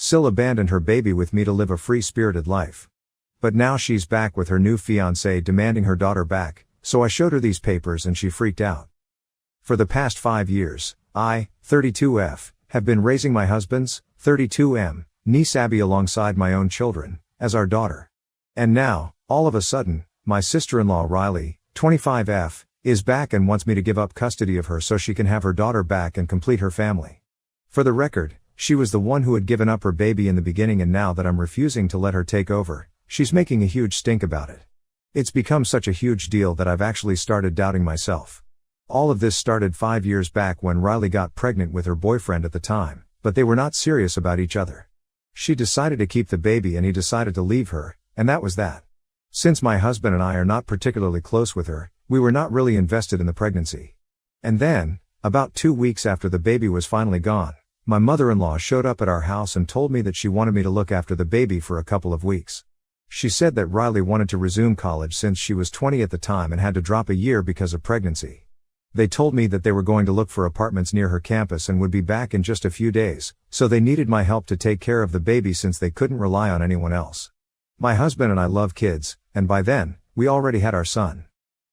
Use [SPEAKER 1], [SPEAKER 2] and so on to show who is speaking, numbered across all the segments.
[SPEAKER 1] SIL abandoned her baby with me to live a free-spirited life. But now she's back with her new fiancé demanding her daughter back, so I showed her these papers and she freaked out. For the past 5 years, I, 32F, have been raising my husband's, 32M, niece Abby alongside my own children, as our daughter. And now, all of a sudden, my sister-in-law Riley, 25F, is back and wants me to give up custody of her so she can have her daughter back and complete her family. For the record, she was the one who had given up her baby in the beginning, and now that I'm refusing to let her take over, she's making a huge stink about it. It's become such a huge deal that I've actually started doubting myself. All of this started 5 years back when Riley got pregnant with her boyfriend at the time, but they were not serious about each other. She decided to keep the baby and he decided to leave her, and that was that. Since my husband and I are not particularly close with her, we were not really invested in the pregnancy. And then, about 2 weeks after the baby was finally gone, my mother-in-law showed up at our house and told me that she wanted me to look after the baby for a couple of weeks. She said that Riley wanted to resume college since she was 20 at the time and had to drop a year because of pregnancy. They told me that they were going to look for apartments near her campus and would be back in just a few days, so they needed my help to take care of the baby since they couldn't rely on anyone else. My husband and I love kids, and by then, we already had our son.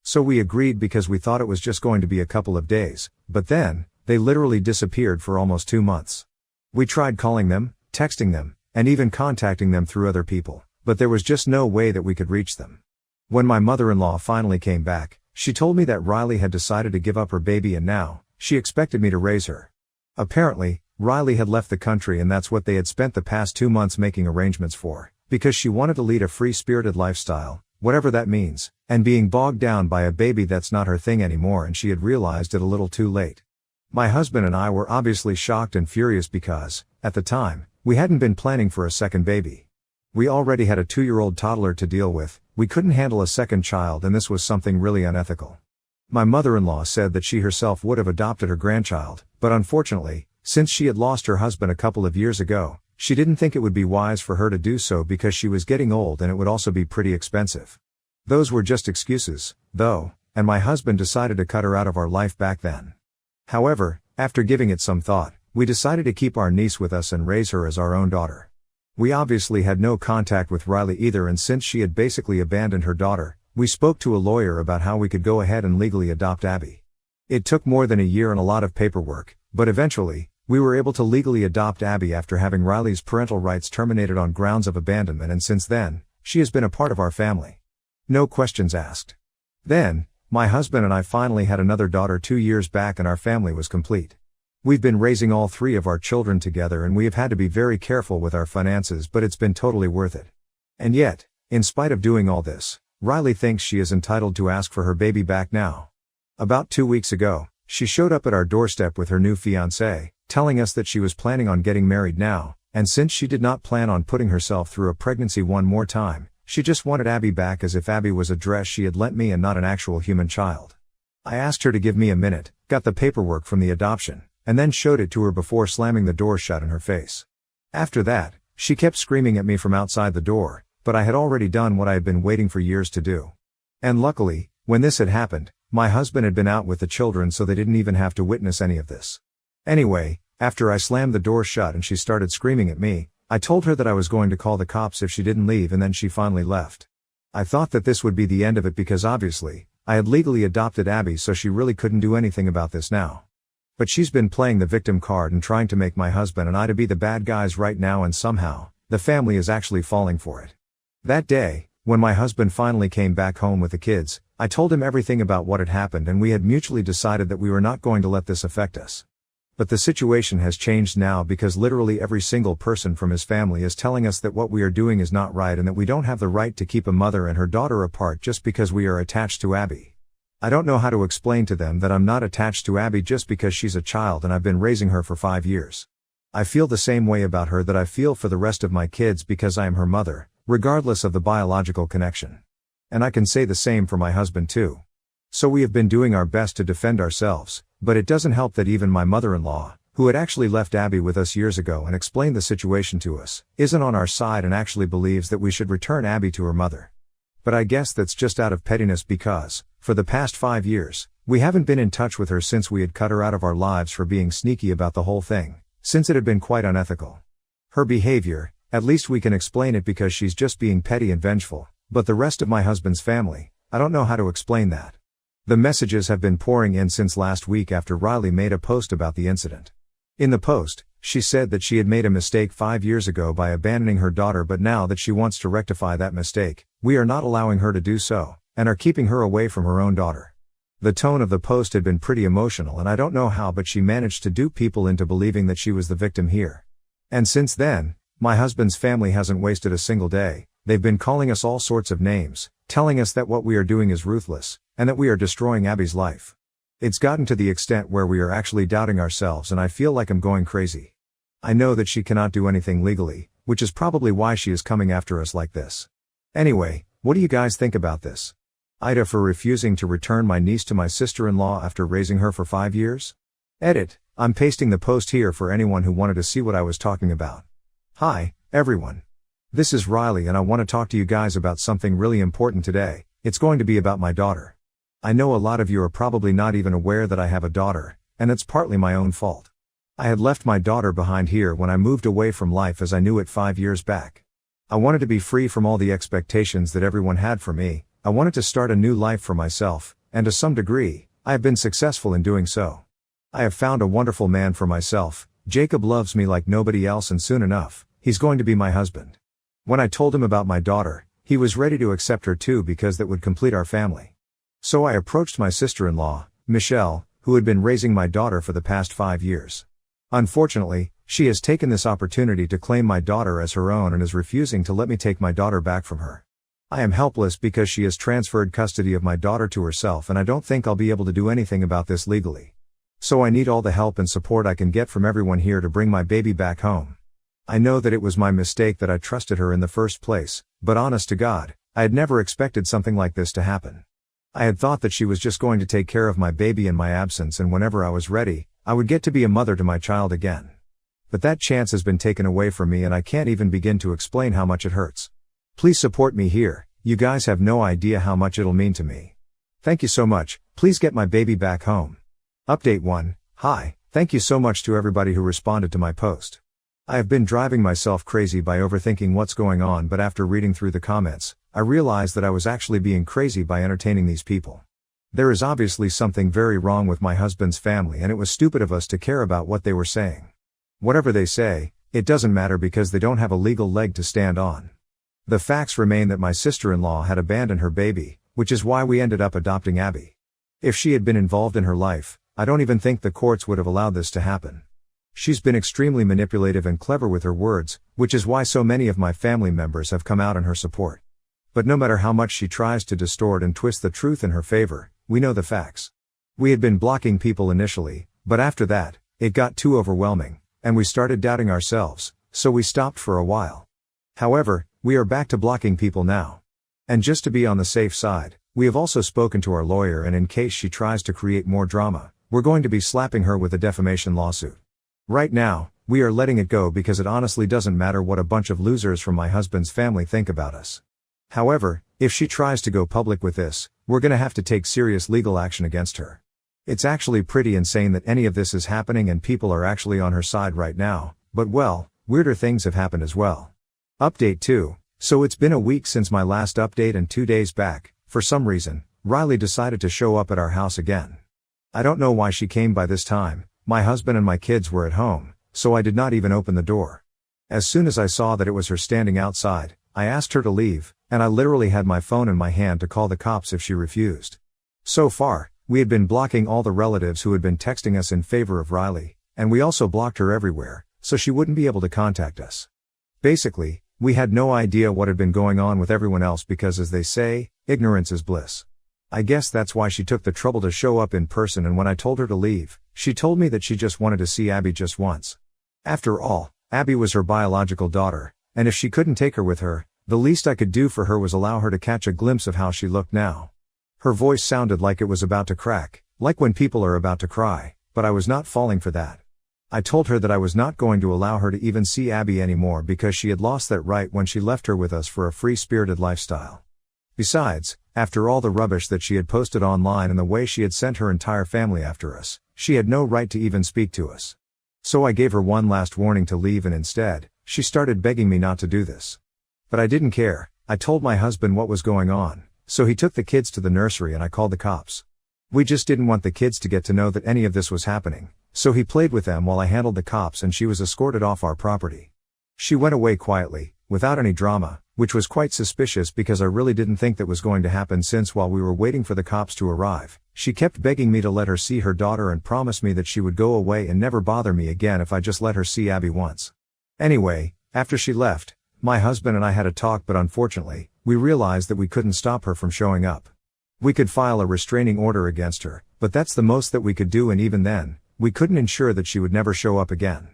[SPEAKER 1] So we agreed because we thought it was just going to be a couple of days, but then, they literally disappeared for almost 2 months. We tried calling them, texting them, and even contacting them through other people, but there was just no way that we could reach them. When my mother-in-law finally came back, she told me that Riley had decided to give up her baby and now, she expected me to raise her. Apparently, Riley had left the country and that's what they had spent the past 2 months making arrangements for, because she wanted to lead a free-spirited lifestyle, whatever that means, and being bogged down by a baby that's not her thing anymore, and she had realized it a little too late. My husband and I were obviously shocked and furious because, at the time, we hadn't been planning for a second baby. We already had a 2-year-old toddler to deal with, we couldn't handle a second child, and this was something really unethical. My mother-in-law said that she herself would have adopted her grandchild, but unfortunately, since she had lost her husband a couple of years ago, she didn't think it would be wise for her to do so because she was getting old and it would also be pretty expensive. Those were just excuses, though, and my husband decided to cut her out of our life back then. However, after giving it some thought, we decided to keep our niece with us and raise her as our own daughter. We obviously had no contact with Riley either, and since she had basically abandoned her daughter, we spoke to a lawyer about how we could go ahead and legally adopt Abby. It took more than a year and a lot of paperwork, but eventually, we were able to legally adopt Abby after having Riley's parental rights terminated on grounds of abandonment, and since then, she has been a part of our family. No questions asked. Then, my husband and I finally had another daughter 2 years back and our family was complete. We've been raising all 3 of our children together and we have had to be very careful with our finances, but it's been totally worth it. And yet, in spite of doing all this, Riley thinks she is entitled to ask for her baby back now. About 2 weeks ago, she showed up at our doorstep with her new fiancé, telling us that she was planning on getting married now, and since she did not plan on putting herself through a pregnancy one more time, she just wanted Abby back, as if Abby was a dress she had lent me and not an actual human child. I asked her to give me a minute, got the paperwork from the adoption, and then showed it to her before slamming the door shut in her face. After that, she kept screaming at me from outside the door, but I had already done what I had been waiting for years to do. And luckily, when this had happened, my husband had been out with the children, so they didn't even have to witness any of this. Anyway, after I slammed the door shut and she started screaming at me, I told her that I was going to call the cops if she didn't leave, and then she finally left. I thought that this would be the end of it because obviously, I had legally adopted Abby, so she really couldn't do anything about this now. But she's been playing the victim card and trying to make my husband and I to be the bad guys right now, and somehow, the family is actually falling for it. That day, when my husband finally came back home with the kids, I told him everything about what had happened, and we had mutually decided that we were not going to let this affect us. But the situation has changed now because literally every single person from his family is telling us that what we are doing is not right and that we don't have the right to keep a mother and her daughter apart just because we are attached to Abby. I don't know how to explain to them that I'm not attached to Abby just because she's a child and I've been raising her for 5 years. I feel the same way about her that I feel for the rest of my kids because I am her mother, regardless of the biological connection. And I can say the same for my husband too. So we have been doing our best to defend ourselves, but it doesn't help that even my mother-in-law, who had actually left Abby with us years ago and explained the situation to us, isn't on our side and actually believes that we should return Abby to her mother. But I guess that's just out of pettiness because, for the past 5 years, we haven't been in touch with her since we had cut her out of our lives for being sneaky about the whole thing, since it had been quite unethical. Her behavior, at least we can explain it because she's just being petty and vengeful, but the rest of my husband's family, I don't know how to explain that. The messages have been pouring in since last week after Riley made a post about the incident. In the post, she said that she had made a mistake 5 years ago by abandoning her daughter, but now that she wants to rectify that mistake, we are not allowing her to do so, and are keeping her away from her own daughter. The tone of the post had been pretty emotional, and I don't know how, but she managed to dupe people into believing that she was the victim here. And since then, my husband's family hasn't wasted a single day. They've been calling us all sorts of names, telling us that what we are doing is ruthless, and that we are destroying Abby's life. It's gotten to the extent where we are actually doubting ourselves, and I feel like I'm going crazy. I know that she cannot do anything legally, which is probably why she is coming after us like this. Anyway, what do you guys think about this? Ida for refusing to return my niece to my sister-in-law after raising her for 5 years? Edit, I'm pasting the post here for anyone who wanted to see what I was talking about. Hi, everyone. This is Riley, and I want to talk to you guys about something really important today. It's going to be about my daughter. I know a lot of you are probably not even aware that I have a daughter, and it's partly my own fault. I had left my daughter behind here when I moved away from life as I knew it 5 years back. I wanted to be free from all the expectations that everyone had for me. I wanted to start a new life for myself, and to some degree, I have been successful in doing so. I have found a wonderful man for myself. Jacob loves me like nobody else, and soon enough, he's going to be my husband. When I told him about my daughter, he was ready to accept her too because that would complete our family. So I approached my sister-in-law, Michelle, who had been raising my daughter for the past 5 years. Unfortunately, she has taken this opportunity to claim my daughter as her own and is refusing to let me take my daughter back from her. I am helpless because she has transferred custody of my daughter to herself, and I don't think I'll be able to do anything about this legally. So I need all the help and support I can get from everyone here to bring my baby back home. I know that it was my mistake that I trusted her in the first place, but honest to God, I had never expected something like this to happen. I had thought that she was just going to take care of my baby in my absence, and whenever I was ready, I would get to be a mother to my child again. But that chance has been taken away from me, and I can't even begin to explain how much it hurts. Please support me here. You guys have no idea how much it'll mean to me. Thank you so much. Please get my baby back home. Update 1. Hi, thank you so much to everybody who responded to my post. I have been driving myself crazy by overthinking what's going on, but after reading through the comments, I realized that I was actually being crazy by entertaining these people. There is obviously something very wrong with my husband's family, and it was stupid of us to care about what they were saying. Whatever they say, it doesn't matter because they don't have a legal leg to stand on. The facts remain that my sister-in-law had abandoned her baby, which is why we ended up adopting Abby. If she had been involved in her life, I don't even think the courts would have allowed this to happen. She's been extremely manipulative and clever with her words, which is why so many of my family members have come out in her support. But no matter how much she tries to distort and twist the truth in her favor, we know the facts. We had been blocking people initially, but after that, it got too overwhelming, and we started doubting ourselves, so we stopped for a while. However, we are back to blocking people now. And just to be on the safe side, we have also spoken to our lawyer, and in case she tries to create more drama, we're going to be slapping her with a defamation lawsuit. Right now, we are letting it go because it honestly doesn't matter what a bunch of losers from my husband's family think about us. However, if she tries to go public with this, we're gonna have to take serious legal action against her. It's actually pretty insane that any of this is happening and people are actually on her side right now, but well, weirder things have happened as well. Update 2. So it's been a week since my last update, and 2 days back, for some reason, Riley decided to show up at our house again. I don't know why she came by this time. My husband and my kids were at home, so I did not even open the door. As soon as I saw that it was her standing outside, I asked her to leave, and I literally had my phone in my hand to call the cops if she refused. So far, we had been blocking all the relatives who had been texting us in favor of Riley, and we also blocked her everywhere, so she wouldn't be able to contact us. Basically, we had no idea what had been going on with everyone else because, as they say, ignorance is bliss. I guess that's why she took the trouble to show up in person, and when I told her to leave, she told me that she just wanted to see Abby just once. After all, Abby was her biological daughter, and if she couldn't take her with her, the least I could do for her was allow her to catch a glimpse of how she looked now. Her voice sounded like it was about to crack, like when people are about to cry, but I was not falling for that. I told her that I was not going to allow her to even see Abby anymore because she had lost that right when she left her with us for a free-spirited lifestyle. Besides, after all the rubbish that she had posted online and the way she had sent her entire family after us, she had no right to even speak to us. So I gave her one last warning to leave, and instead, she started begging me not to do this. But I didn't care. I told my husband what was going on, so he took the kids to the nursery and I called the cops. We just didn't want the kids to get to know that any of this was happening, so he played with them while I handled the cops and she was escorted off our property. She went away quietly, without any drama, which was quite suspicious because I really didn't think that was going to happen since while we were waiting for the cops to arrive, she kept begging me to let her see her daughter and promised me that she would go away and never bother me again if I just let her see Abby once. Anyway, after she left, my husband and I had a talk, but unfortunately, we realized that we couldn't stop her from showing up. We could file a restraining order against her, but that's the most that we could do, and even then, we couldn't ensure that she would never show up again.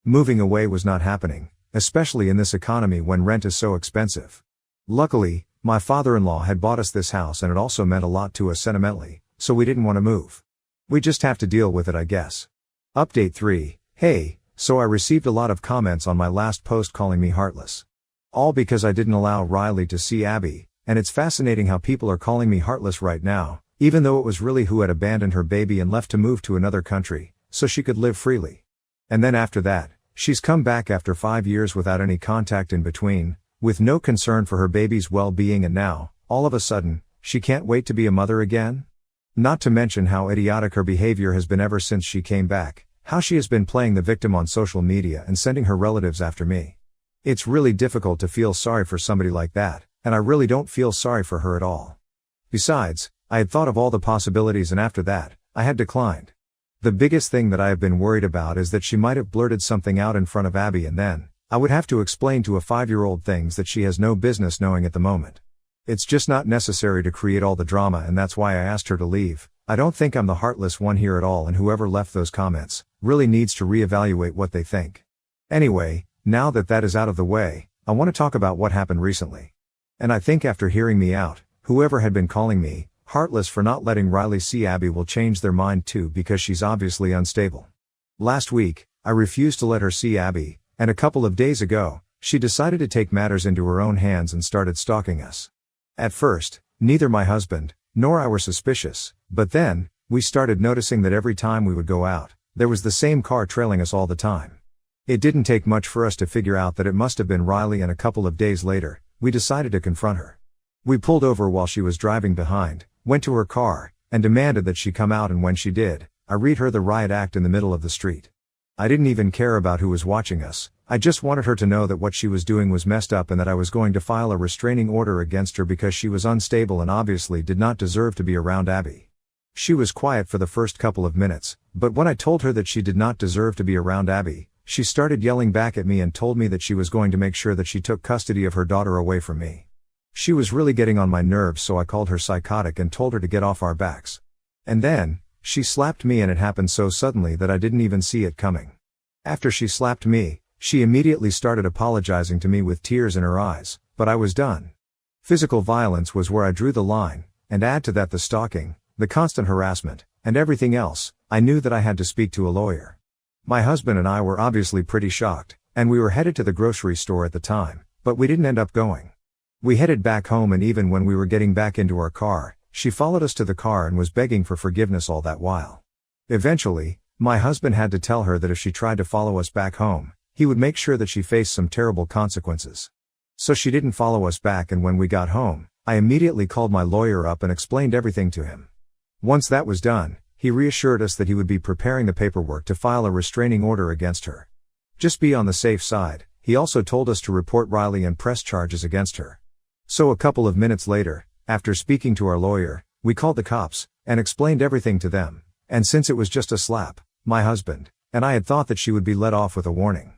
[SPEAKER 1] Moving away was not happening, especially in this economy when rent is so expensive. Luckily, my father-in-law had bought us this house and it also meant a lot to us sentimentally, so we didn't want to move. We just have to deal with it, I guess. Update 3. Hey, so I received a lot of comments on my last post calling me heartless. All because I didn't allow Riley to see Abby, and it's fascinating how people are calling me heartless right now, even though it was really who had abandoned her baby and left to move to another country, so she could live freely. And then after that, she's come back after 5 years without any contact in between, with no concern for her baby's well-being, and now, all of a sudden, she can't wait to be a mother again? Not to mention how idiotic her behavior has been ever since she came back, how she has been playing the victim on social media and sending her relatives after me. It's really difficult to feel sorry for somebody like that, and I really don't feel sorry for her at all. Besides, I had thought of all the possibilities and after that, I had declined. The biggest thing that I have been worried about is that she might have blurted something out in front of Abby and then, I would have to explain to a 5-year-old things that she has no business knowing at the moment. It's just not necessary to create all the drama, and that's why I asked her to leave. I don't think I'm the heartless one here at all, and whoever left those comments really needs to reevaluate what they think. Anyway, now that that is out of the way, I want to talk about what happened recently. And I think after hearing me out, whoever had been calling me heartless for not letting Riley see Abby will change their mind too, because she's obviously unstable. Last week, I refused to let her see Abby, and a couple of days ago, she decided to take matters into her own hands and started stalking us. At first, neither my husband nor I were suspicious, but then, we started noticing that every time we would go out, there was the same car trailing us all the time. It didn't take much for us to figure out that it must have been Riley, and a couple of days later, we decided to confront her. We pulled over while she was driving behind, went to her car, and demanded that she come out, and when she did, I read her the riot act in the middle of the street. I didn't even care about who was watching us. I just wanted her to know that what she was doing was messed up and that I was going to file a restraining order against her because she was unstable and obviously did not deserve to be around Abby. She was quiet for the first couple of minutes, but when I told her that she did not deserve to be around Abby, she started yelling back at me and told me that she was going to make sure that she took custody of her daughter away from me. She was really getting on my nerves, so I called her psychotic and told her to get off our backs. And then, she slapped me, and it happened so suddenly that I didn't even see it coming. After she slapped me, she immediately started apologizing to me with tears in her eyes, but I was done. Physical violence was where I drew the line, and add to that the stalking, the constant harassment, and everything else. I knew that I had to speak to a lawyer. My husband and I were obviously pretty shocked, and we were headed to the grocery store at the time, but we didn't end up going. We headed back home, and even when we were getting back into our car, she followed us to the car and was begging for forgiveness all that while. Eventually, my husband had to tell her that if she tried to follow us back home, he would make sure that she faced some terrible consequences. So she didn't follow us back, and when we got home, I immediately called my lawyer up and explained everything to him. Once that was done, he reassured us that he would be preparing the paperwork to file a restraining order against her. Just be on the safe side, he also told us to report Riley and press charges against her. So a couple of minutes later, after speaking to our lawyer, we called the cops and explained everything to them, and since it was just a slap, my husband and I had thought that she would be let off with a warning.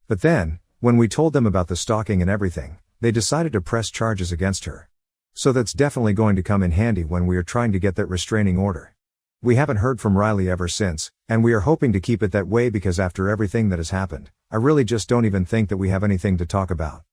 [SPEAKER 1] But then, when we told them about the stalking and everything, they decided to press charges against her. So that's definitely going to come in handy when we are trying to get that restraining order. We haven't heard from Riley ever since, and we are hoping to keep it that way because after everything that has happened, I really just don't even think that we have anything to talk about.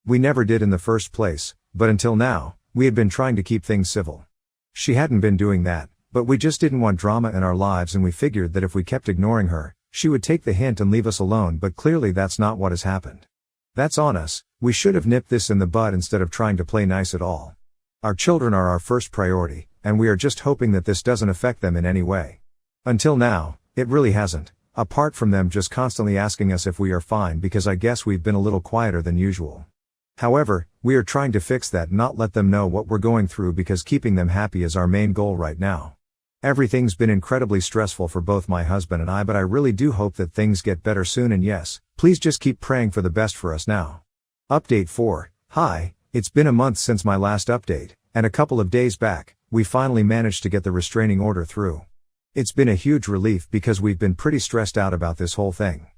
[SPEAKER 1] We never did in the first place, but until now, we had been trying to keep things civil. She hadn't been doing that, but we just didn't want drama in our lives, and we figured that if we kept ignoring her, she would take the hint and leave us alone, but clearly that's not what has happened. That's on us. We should have nipped this in the bud instead of trying to play nice at all. Our children are our first priority, and we are just hoping that this doesn't affect them in any way. Until now, it really hasn't, apart from them just constantly asking us if we are fine because I guess we've been a little quieter than usual. However, we are trying to fix that and not let them know what we're going through because keeping them happy is our main goal right now. Everything's been incredibly stressful for both my husband and I, but I really do hope that things get better soon, and yes, please just keep praying for the best for us now. Update 4. Hi, it's been a month since my last update, and a couple of days back, we finally managed to get the restraining order through. It's been a huge relief because we've been pretty stressed out about this whole thing.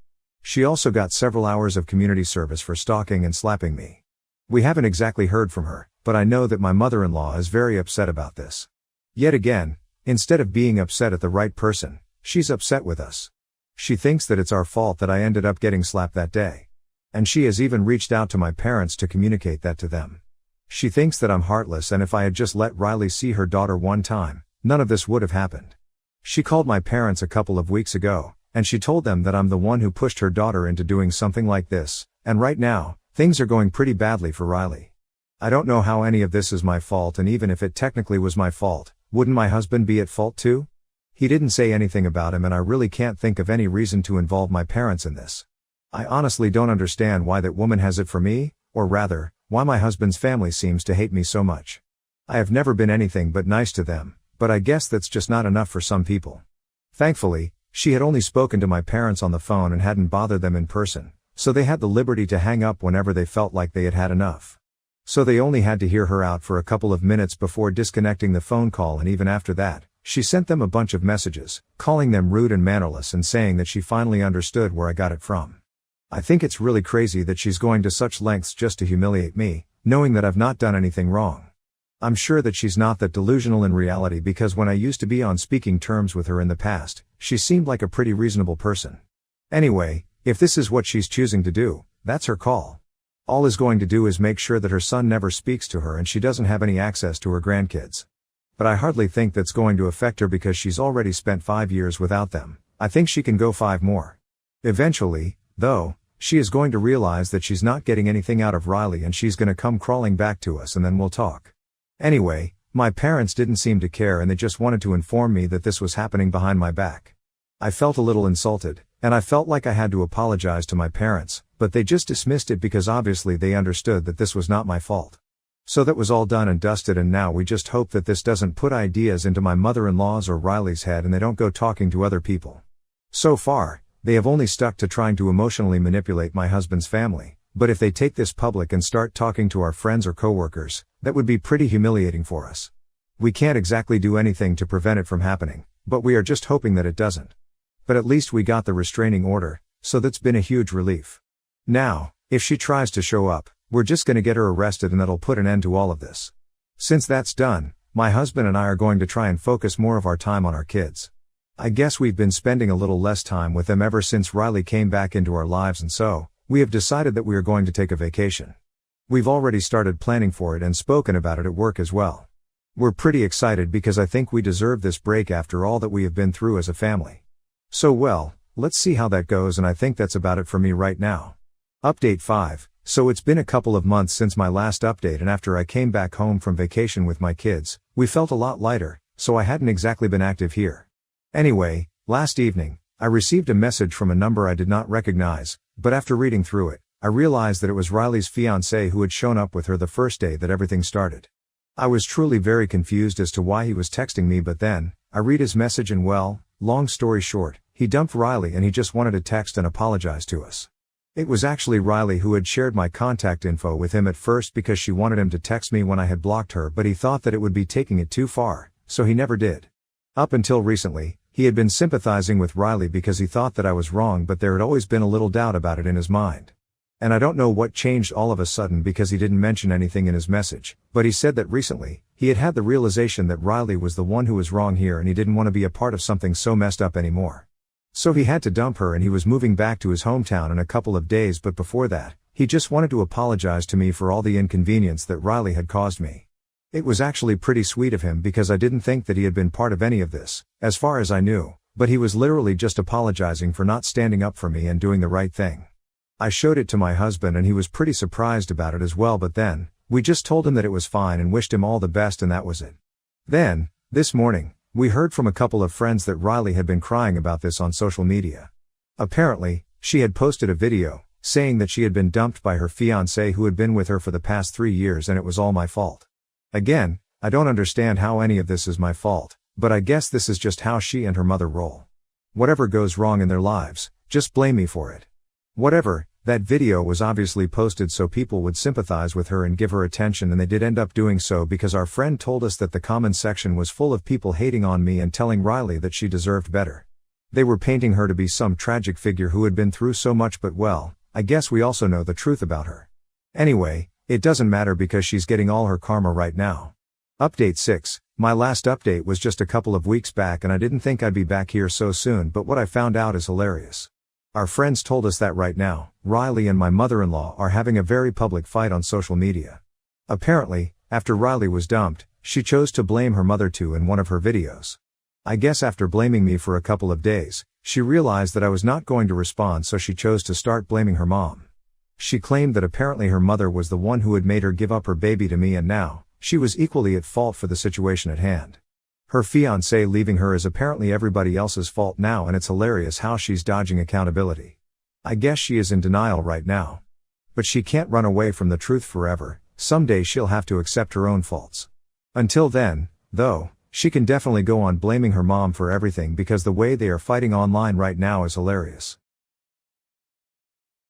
[SPEAKER 1] She also got several hours of community service for stalking and slapping me. We haven't exactly heard from her, but I know that my mother-in-law is very upset about this. Yet again, instead of being upset at the right person, she's upset with us. She thinks that it's our fault that I ended up getting slapped that day. And she has even reached out to my parents to communicate that to them. She thinks that I'm heartless, and if I had just let Riley see her daughter one time, none of this would have happened. She called my parents a couple of weeks ago, and she told them that I'm the one who pushed her daughter into doing something like this, and right now, things are going pretty badly for Riley. I don't know how any of this is my fault, and even if it technically was my fault, wouldn't my husband be at fault too? He didn't say anything about him, and I really can't think of any reason to involve my parents in this. I honestly don't understand why that woman has it for me, or rather, why my husband's family seems to hate me so much. I have never been anything but nice to them, but I guess that's just not enough for some people. Thankfully, she had only spoken to my parents on the phone and hadn't bothered them in person, so they had the liberty to hang up whenever they felt like they had had enough. So they only had to hear her out for a couple of minutes before disconnecting the phone call, and even after that, she sent them a bunch of messages, calling them rude and mannerless and saying that she finally understood where I got it from. I think it's really crazy that she's going to such lengths just to humiliate me, knowing that I've not done anything wrong. I'm sure that she's not that delusional in reality, because when I used to be on speaking terms with her in the past, she seemed like a pretty reasonable person. Anyway, if this is what she's choosing to do, that's her call. All is going to do is make sure that her son never speaks to her and she doesn't have any access to her grandkids. But I hardly think that's going to affect her because she's already spent 5 years without them. I think she can go 5 more. Eventually, though, she is going to realize that she's not getting anything out of Riley, and she's going to come crawling back to us, and then we'll talk. Anyway, my parents didn't seem to care, and they just wanted to inform me that this was happening behind my back. I felt a little insulted, and I felt like I had to apologize to my parents, but they just dismissed it because obviously they understood that this was not my fault. So that was all done and dusted, and now we just hope that this doesn't put ideas into my mother-in-law's or Riley's head and they don't go talking to other people. So far, they have only stuck to trying to emotionally manipulate my husband's family, but if they take this public and start talking to our friends or coworkers, that would be pretty humiliating for us. We can't exactly do anything to prevent it from happening, but we are just hoping that it doesn't. But at least we got the restraining order, so that's been a huge relief. Now, if she tries to show up, we're just gonna get her arrested, and that'll put an end to all of this. Since that's done, my husband and I are going to try and focus more of our time on our kids. I guess we've been spending a little less time with them ever since Riley came back into our lives, and so, we have decided that we are going to take a vacation. We've already started planning for it and spoken about it at work as well. We're pretty excited because I think we deserve this break after all that we have been through as a family. So well, let's see how that goes, and I think that's about it for me right now. Update 5. So it's been a couple of months since my last update, and after I came back home from vacation with my kids, we felt a lot lighter, so I hadn't exactly been active here. Anyway, last evening, I received a message from a number I did not recognize, but after reading through it, I realized that it was Riley's fiancé who had shown up with her the first day that everything started. I was truly very confused as to why he was texting me, but then, I read his message and well, long story short, he dumped Riley and he just wanted to text and apologize to us. It was actually Riley who had shared my contact info with him at first because she wanted him to text me when I had blocked her, but he thought that it would be taking it too far, so he never did. Up until recently, he had been sympathizing with Riley because he thought that I was wrong, but there had always been a little doubt about it in his mind. And I don't know what changed all of a sudden because he didn't mention anything in his message, but he said that recently, he had had the realization that Riley was the one who was wrong here and he didn't want to be a part of something so messed up anymore. So he had to dump her and he was moving back to his hometown in a couple of days, but before that, he just wanted to apologize to me for all the inconvenience that Riley had caused me. It was actually pretty sweet of him because I didn't think that he had been part of any of this, as far as I knew, but he was literally just apologizing for not standing up for me and doing the right thing. I showed it to my husband and he was pretty surprised about it as well, but then, we just told him that it was fine and wished him all the best, and that was it. Then, this morning, we heard from a couple of friends that Riley had been crying about this on social media. Apparently, she had posted a video, saying that she had been dumped by her fiancé who had been with her for the past 3 years and it was all my fault. Again, I don't understand how any of this is my fault, but I guess this is just how she and her mother roll. Whatever goes wrong in their lives, just blame me for it. Whatever, that video was obviously posted so people would sympathize with her and give her attention, and they did end up doing so because our friend told us that the comment section was full of people hating on me and telling Riley that she deserved better. They were painting her to be some tragic figure who had been through so much, but well, I guess we also know the truth about her. Anyway, it doesn't matter because she's getting all her karma right now. Update 6. My last update was just a couple of weeks back and I didn't think I'd be back here so soon, but what I found out is hilarious. Our friends told us that right now, Riley and my mother-in-law are having a very public fight on social media. Apparently, after Riley was dumped, she chose to blame her mother too in one of her videos. I guess after blaming me for a couple of days, she realized that I was not going to respond, so she chose to start blaming her mom. She claimed that apparently her mother was the one who had made her give up her baby to me, and now, she was equally at fault for the situation at hand. Her fiancé leaving her is apparently everybody else's fault now, and it's hilarious how she's dodging accountability. I guess she is in denial right now. But she can't run away from the truth forever. Someday she'll have to accept her own faults. Until then, though, she can definitely go on blaming her mom for everything because the way they are fighting online right now is hilarious.